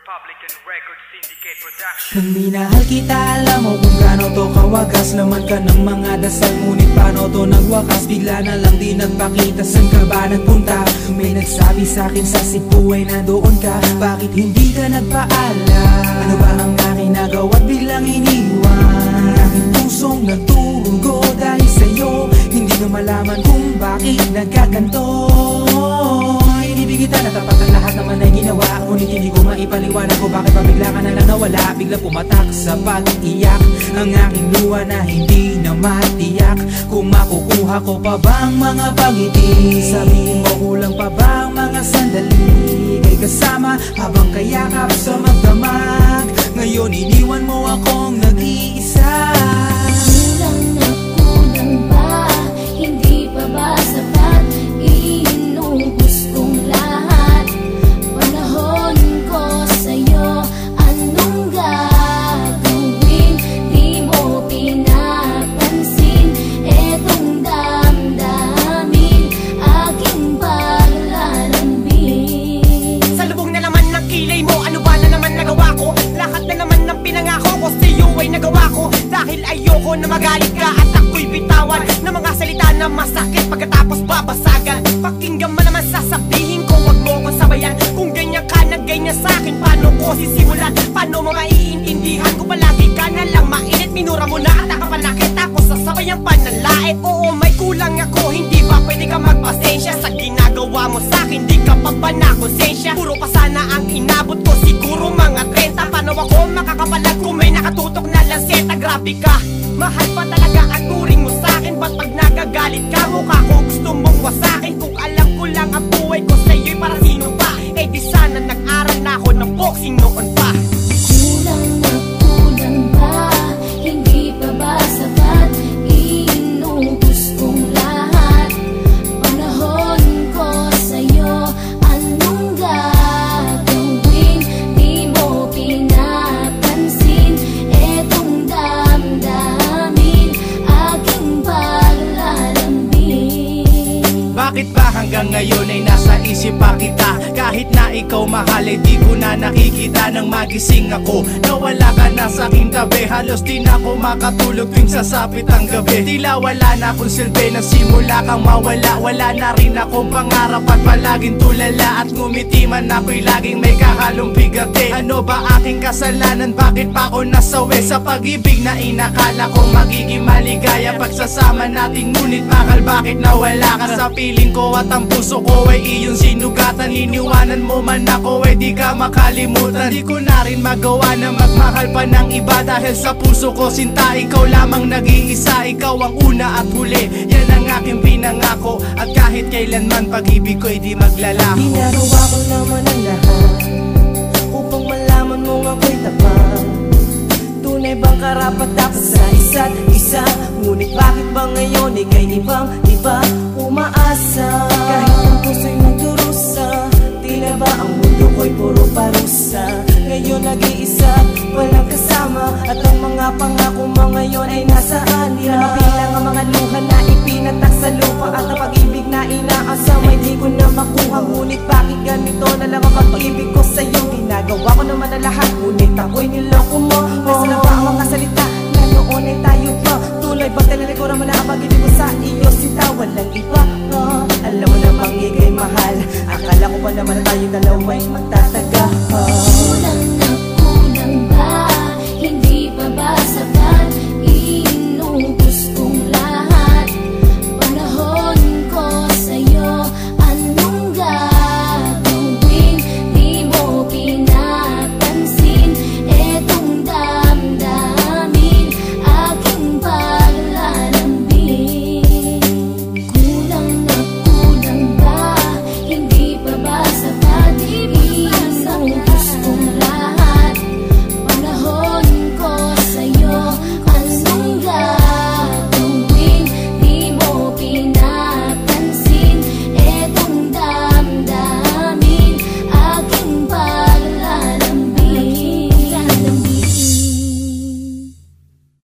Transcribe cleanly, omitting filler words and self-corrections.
Republican Records Syndicate Production. Nang minahal kita, alam mo kung gaano to kawagas. Laman ka ng mga dasal, ngunit paano to nagwakas? Bigla na lang di nagpakita, saan ka ba nagpunta? May nagsabi sa'kin sa Cebu ay nandoon ka. Bakit hindi ka nagpaalam? Ano ba ang aking nagawa't biglang iniwan? Ang aking pusong nagtugo dahil sa'yo. Hindi na malaman kung bakit nagkaganto. Inibig kita na tapat ang lahat naman ay ginawa, ngunit hindi ko maipaliwanag ko bakit pa bigla ka na lang nawala. Bigla pumatak sa pag-iyak ang aking luha na hindi na matiyak. Kung makukuha ko pa bang mga pangiti? Sabihin mo kulang pa bang mga sandali? Kay kasama habang kayakap sa magdamag. Ngayon iniwan mo akong nag-iisa. Kulang na kulang ba? Hindi pa ba sapat? Inubos kong lahat. Panahon ko sa'yo, anong gagawin? Di mo pinapansin etong damdamin, aking paglalambing. Sa lubong na naman ng kilay mo, ano ba na naman nagawa ko? Lahat na naman ng pinangako ko sa'yo ay nagawa ko. Dahil ayoko na magalit ka at ako'y bitawan ng mga salita na masakit pagkatapos babasagan. Pakinggan mo naman sasabihin ko, wag mo kong sabayan. Kung ganyan ka na ganyan sa'kin, paano ko sisimulan? Paano mo maiintindihan kung palagi ka na lang mainit? Minura mo na at nakapanakit, tapos sasabayan pa ng lait. Oo, may kulang ako, hindi ba pwede ka magpasensya sa ginagawa mo sa'kin? Di ka pa ba nakonsensya? Puro pa sana ang inabot ko, siguro mga 30. Paano ako makakapalag kung may nakatutok na lanseta? Grabe ka, mahal pa talaga ang turing mo sa'kin. Ba't pag nagagalit ka, mukha ko gusto mong wasakin? Kung alam ko lang ang buhay ko sa'yo'y para sino pa? Eh di sana nag-aral na ako ng boxing noon pa. Kulang na kulang ba? Hindi pa ba sapat? Inubos kong lahat. Panahon ko sa'yo, anong gagawin? Di mo pinapansin etong damdamin, aking paglalambing. Bakit ba hanggang ngayon ay nasa isip pa kita? Kahit na ikaw mahal ay di ko na nakikita. Nang magising ako, nawala ka na sa aking tabi. Halos di na ako makatulog tuwing sasapit ang gabi. Tila wala na akong silbi, nasimula kang mawala. Wala na rin akong pangarap at palaging tulala. At ngumiti man ako'y laging may kahalong bigati. Ano ba aking kasalanan? Bakit pa ako nasawi sa pag-ibig na inakala kong magiging maligaya? Pagsasama natin ngunit bakal bakit nawala ka sa piling ko? At ang puso ko ay iyong sinugatan. Iniwanan mo man ako ay di ka makalimutan. Di ko na rin magawa na magmahal pa ng iba. Dahil sa puso ko sinta, ikaw lamang nag-iisa. Ikaw ang una at huli, yan ang aking pinangako. At kahit kailanman pag-ibig ko'y di maglalaho. Ginagawa ko naman ang lahat upang malaman mong ako'y tapat. Tunay bang karapat dapat sa isa't isa? Ngunit bakit ba ngayon ika'y ibang-iba umaasa? Kahit ang puso'y nagdurusa, tila ba ang mundo ko'y puro parusa? Ngayon nag-iisa, walang kasama. At ang mga pangako mo ngayon ay nasaan? Di na mabilang ang mga luha na ipinatak sa lupa. At ang pag-ibig na inaasam ay di ko na makuha. Ngunit bakit ganito na lang ang pag-ibig ko sa'yo? Ginagawa ko naman na lahat, ngunit ako'y niloko mo. Nasa na ba ang mga salita na noon ay tayo pa? Tuloy ba talaga mo na ang pag-ibig ko sa iyo? Sita, walang iba. Alam mo na bang ika'y mahal? Akala ko ba naman na tayo dalawa'y magtatagal?